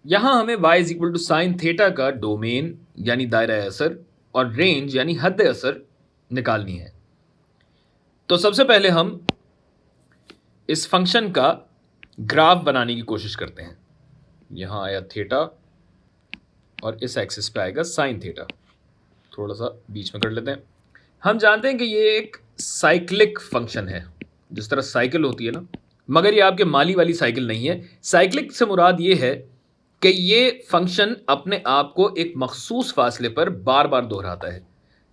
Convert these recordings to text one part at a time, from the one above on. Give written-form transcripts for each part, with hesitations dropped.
यहां हमें y is equal to sine theta का डोमेन यानी दायरा असर और रेंज यानी हद असर निकालनी है। तो सबसे पहले हम इस फंक्शन का ग्राफ बनाने की कोशिश करते हैं। यहां आया थीटा और इस एक्सिस पे आएगा साइन थीटा। थोड़ा सा बीच में कर लेते हैं। हम जानते हैं कि ये एक साइक्लिक फंक्शन है, जिस तरह साइकिल होती है ना, मगर ये आपके माली वाली साइकिल नहीं है। साइक्लिक से मुराद ये है कि ये फंक्शन अपने आप को एक मखसूस फासले पर बार बार दोहराता है,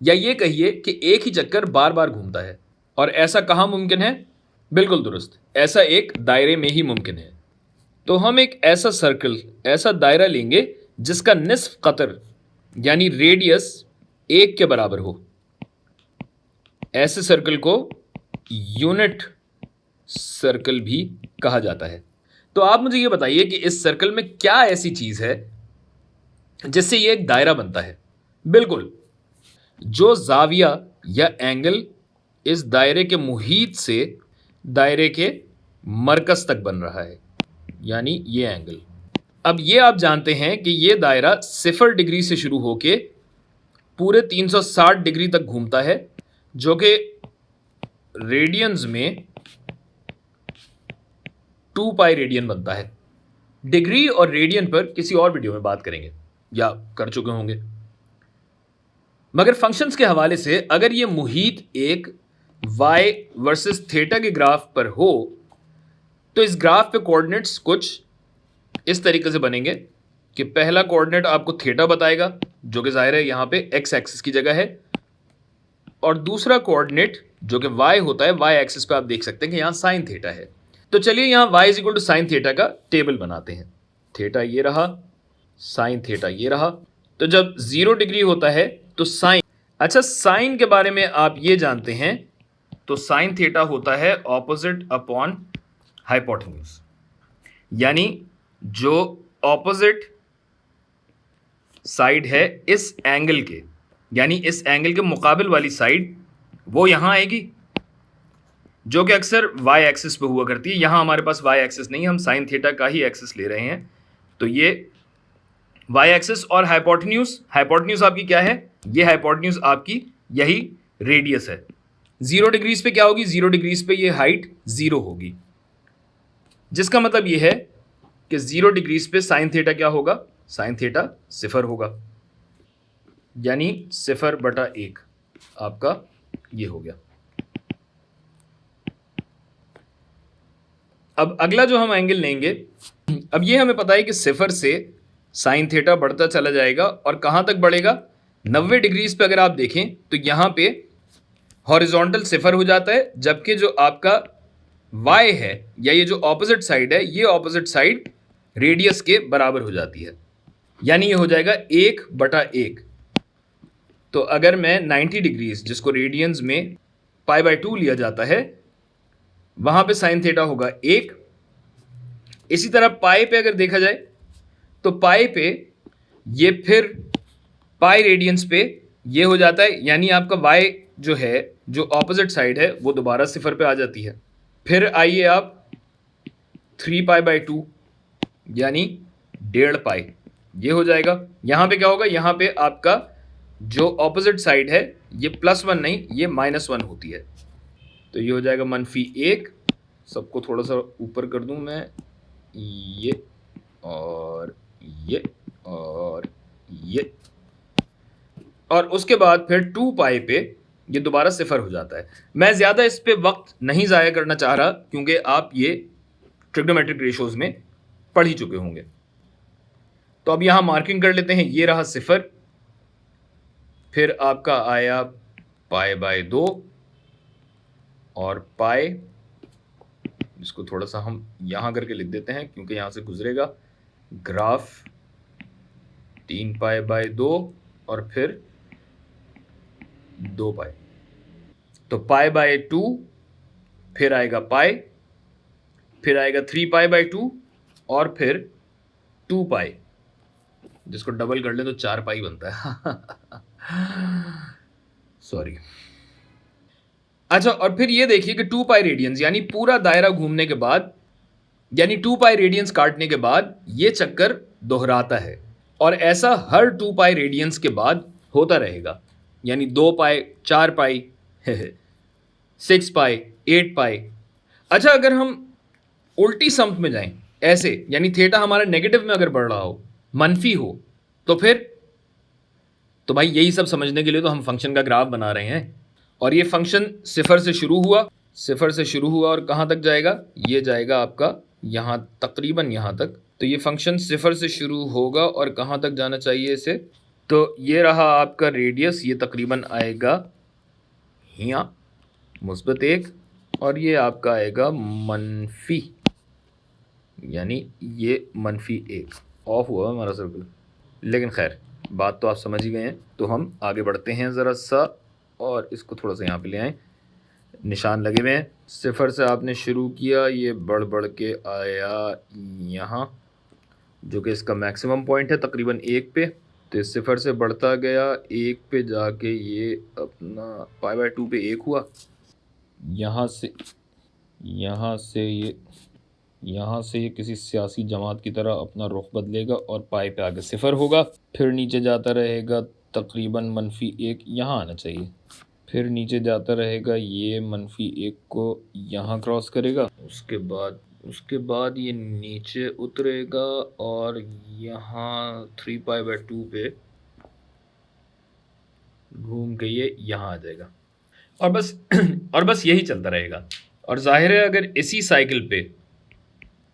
या ये कहिए कि एक ही चक्कर बार बार घूमता है। और ऐसा कहाँ मुमकिन है? बिल्कुल दुरुस्त, ऐसा एक दायरे में ही मुमकिन है। तो हम एक ऐसा सर्कल, ऐसा दायरा लेंगे जिसका निस्फ कतर यानी रेडियस 1 के बराबर हो। ऐसे सर्कल को यूनिट सर्कल भी कहा जाता है। तो आप मुझे ये बताइए कि इस सर्कल में क्या ऐसी चीज है जिससे ये एक दायरा बनता है? बिल्कुल, जो जाविया या एंगल इस दायरे के मुहीत से दायरे के मरकज तक बन रहा है, यानी ये एंगल। अब ये आप जानते हैं कि ये दायरा 0 डिग्री से शुरू होके पूरे 360 डिग्री तक घूमता है, जो कि रेडियंस में 2 पाई रेडियन बनता है। डिग्री और रेडियन पर किसी और वीडियो में बात करेंगे, या कर चुके होंगे। मगर फंक्शंस के हवाले से अगर ये मुहीत एक y वर्सेस थीटा के ग्राफ पर हो, तो इस ग्राफ पे कोऑर्डिनेट्स कुछ इस तरीके से बनेंगे कि पहला कोऑर्डिनेट आपको थीटा बताएगा, जो कि जाहिर है यहाँ पे x एक्सिस की जगह है, और दूसरा कोऑर्डिनेट जो कि y होता है, y एक्सिस पे आप देख सकते हैं कि यहाँ साइन थीटा है। तो चलिए यहाँ y is equal to sine theta का टेबल बनाते हैं। थीटा ये रहा, साइन थीटा ये रहा। तो जब 0 डिग्री होता है तो साइन, अच्छा साइन के बारे में आप ये जानते हैं, तो साइन थीटा होता है ऑपोजिट अपॉन हाइपोटेन्यूज, यानी जो ऑपोजिट साइड है इस एंगल के, यानी इस एंगल के मुकाबिल वाली साइड, वो यहां आएगी, जो कि अक्सर y एक्सिस पे हुआ करती है। यहां हमारे पास y एक्सिस नहीं है, हम साइन थीटा का ही एक्सिस ले रहे हैं। तो ये y एक्सिस और हाइपोटेन्यूज आपकी क्या है? ये हाइपोटेन्यूज आपकी यही रेडियस है। 0 डिग्रीज पे क्या होगी? 0 डिग्रीज पे ये हाइट 0 होगी, जिसका मतलब ये है कि 0 डिग्रीज पे साइन थीटा क्या होगा? साइन थीटा 0 होगा, यानी 0/1 आपका ये हो गया। अब अगला जो हम एंगल लेंगे, अब ये हमें पता है कि 0 से साइन थीटा बढ़ता चला जाएगा, और कहाँ तक बढ़ेगा? 90 डिग्रीज पे अगर आप देखें तो यहाँ पे हॉरिजॉन्टल 0 हो जाता है, जबकि जो आपका y है, या ये जो ऑपोजिट साइड है, ये ऑपोजिट साइड रेडियस के बराबर हो जाती है, यानी ये हो जाएगा 1/1। तो अगर मैं 90 डिग्रीज, जिसको रेडियंस में π/2 लिया जाता है, वहां पे साइन थीटा होगा 1। इसी तरह पाई पे अगर देखा जाए तो पाई पे ये फिर पाई रेडियंस पे ये हो जाता है, यानी आपका y जो है, जो ऑपोजिट साइड है, वो दोबारा 0 पे आ जाती है। फिर आइए आप 3π/2 यानी 1.5 पाई, ये हो जाएगा। यहां पे क्या होगा? यहां पे आपका जो ऑपोजिट साइड है, ये +1 नहीं, ये -1 होती है। तो ये हो जाएगा -1। सबको थोड़ा सा ऊपर कर दूं मैं, ये और ये और ये, और उसके बाद फिर 2 पाई पे ये दोबारा 0 हो जाता है। मैं ज़्यादा इस पे वक्त नहीं ज़ाया करना चाह रहा, क्योंकि आप ये ट्रिग्नोमेट्रिक रेशोज में पढ़ ही चुके होंगे। तो अब यहाँ मार्किंग कर लेते हैं। ये रहा 0, फिर आपका आया π/2 और पाई, जिसको थोड़ा सा हम यहाँ करके लिख देते हैं क्योंकि यहाँ से गुजरेगा ग्राफ। 3π/2 और फिर 2 पाई, तो π/2, फिर आएगा पाई, फिर आएगा 3π/2 और फिर 2 पाई, जिसको डबल कर ले तो 4 पाई बनता है। सॉरी। अच्छा, और फिर ये देखिए कि 2 पाई रेडियंस, यानी पूरा दायरा घूमने के बाद, यानी 2 पाई रेडियंस काटने के बाद ये चक्कर दोहराता है और ऐसा हर 2 पाई रेडियंस के बाद होता रहेगा, यानी 2 पाई, 4 पाई, 6 पाई, 8 पाई। अच्छा, अगर हम उल्टी समत में जाएं ऐसे, यानी थीटा हमारा नेगेटिव में अगर बढ़ रहा हो, मनफी हो, तो फिर तो भाई यही सब समझने के लिए तो हम फंक्शन का ग्राफ बना रहे हैं। और ये फंक्शन सिफर से शुरू हुआ और कहाँ तक जाएगा? ये जाएगा आपका यहाँ, तकरीबन यहाँ तक। तो ये फंक्शन सिफर से शुरू होगा और कहाँ तक जाना चाहिए इसे? तो ये रहा आपका रेडियस, ये तकरीबन आएगा यहाँ मुस्बत 1 और ये आपका आएगा मनफी, यानी ये मनफी 1। ऑफ हुआ हमारा सर्कल, लेकिन खैर बात तो आप समझ ही गए हैं। तो हम आगे बढ़ते हैं ज़रा सा और इसको थोड़ा सा यहाँ पे ले आएँ। निशान लगे हुए हैं, सिफर से आपने शुरू किया, ये बढ़ बढ़ के आया यहाँ, जो कि इसका मैक्सिमम पॉइंट है तकरीबन 1 पे। तो इस सिफर से बढ़ता गया 1 पे जाके ये अपना π/2 पे 1 हुआ। यहाँ से ये किसी सियासी जमात की तरह अपना रुख बदलेगा और पाई पे आगे सिफर होगा, फिर नीचे जाता रहेगा तकरीबन -1 यहाँ आना चाहिए, फिर नीचे जाता रहेगा, ये -1 को यहाँ क्रॉस करेगा, उसके बाद ये नीचे उतरेगा और यहाँ 3π/2 पे घूम के ये यहाँ आ जाएगा और बस यही चलता रहेगा। और जाहिर है अगर इसी साइकिल पे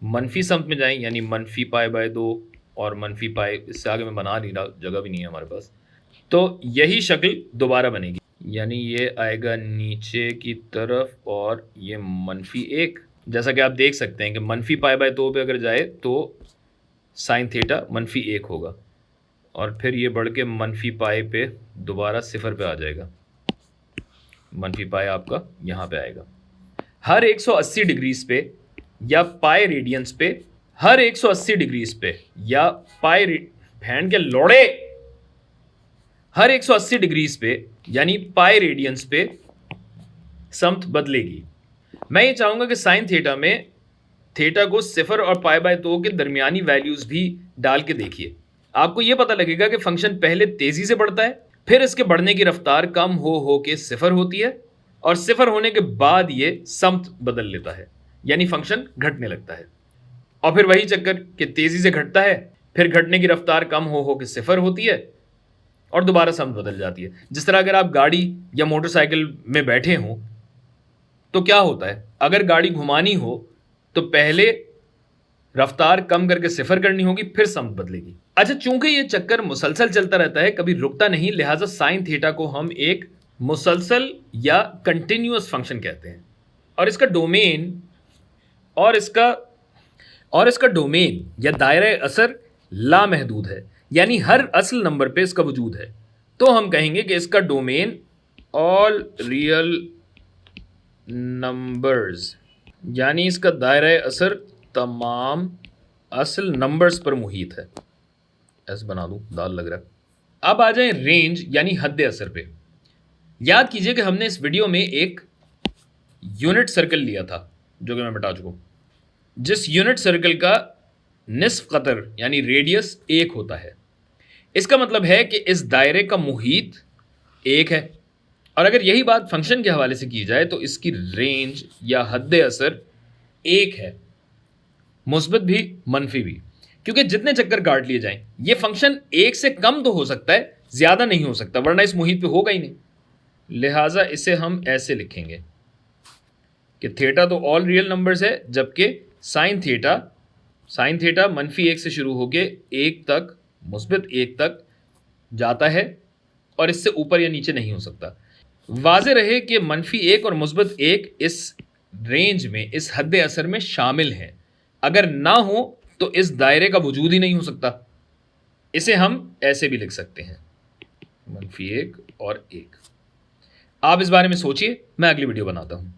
मनफी समत में जाएं, यानी -π/2 और -π, इससे आगे मैं बना नहीं रहा, जगह भी नहीं है हमारे पास, तो यही शक्ल दोबारा बनेगी, यानी ये आएगा नीचे की तरफ और ये -1। जैसा कि आप देख सकते हैं कि -π/2 पे अगर जाए तो साइन थीटा -1 होगा और फिर ये बढ़ के -π पे दोबारा सिफर पे आ जाएगा, -π आपका यहाँ पे आएगा। हर 180 डिग्रीज पे या पाई रेडियंस पे, हर 180 डिग्रीज पे या पाई भैन के लोड़े, हर 180 डिग्रीज पे यानी पाई रेडियंस पे समत बदलेगी। मैं ये चाहूंगा कि साइन थीटा में थीटा को सिफर और π/2 के दरमियानी वैल्यूज भी डाल के देखिए, आपको ये पता लगेगा कि फंक्शन पहले तेजी से बढ़ता है, फिर इसके बढ़ने की रफ्तार कम हो के सिफर होती है और सिफर होने के बाद ये समत बदल लेता है, यानी फंक्शन घटने लगता है। और फिर वही चक्कर कि तेजी से घटता है, फिर घटने की रफ्तार कम हो के सिफर होती है और दोबारा समत बदल जाती है। जिस तरह अगर आप गाड़ी या मोटरसाइकिल में बैठे हों तो क्या होता है, अगर गाड़ी घुमानी हो तो पहले रफ्तार कम करके सिफर करनी होगी, फिर समत बदलेगी। अच्छा, चूंकि ये चक्कर मुसलसल चलता रहता है, कभी रुकता नहीं, लिहाजा साइन थीटा को हम एक मुसलसल या कंटिन्यूअस फंक्शन कहते हैं और इसका डोमेन या दायरा असर लामहदूद है, यानी हर असल नंबर पे इसका वजूद है। तो हम कहेंगे कि इसका डोमेन ऑल रियल नंबर्स, यानी इसका दायरा असर तमाम असल नंबर्स पर मुहित है। ऐसे बना दूं, दाल लग रहा है। अब आ जाएं रेंज यानी हद असर पे। याद कीजिए कि हमने इस वीडियो में एक यूनिट सर्कल लिया था, जो कि मैं बता चुका हूं, जिस यूनिट सर्कल का निस्फ कतर यानी रेडियस 1 होता है। इसका मतलब है कि इस दायरे का मुहीत 1 है और अगर यही बात फंक्शन के हवाले से की जाए तो इसकी रेंज या हद असर 1 है, मुस्बत भी मनफी भी, क्योंकि जितने चक्कर काट लिए जाएं ये फंक्शन 1 से कम तो हो सकता है, ज़्यादा नहीं हो सकता, वरना इस मुहीत पे होगा ही नहीं। लिहाजा इसे हम ऐसे लिखेंगे कि थीटा तो ऑल रियल नंबर्स है, जबकि साइन थीटा -1 से शुरू होके 1 तक, मुस्बत 1 तक जाता है और इससे ऊपर या नीचे नहीं हो सकता। वाज़े रहे कि -1 और मुस्बत 1 इस रेंज में, इस हद असर में शामिल हैं। अगर ना हो तो इस दायरे का वजूद ही नहीं हो सकता। इसे हम ऐसे भी लिख सकते हैं, -1 और 1। आप इस बारे में सोचिए, मैं अगली वीडियो बनाता हूं।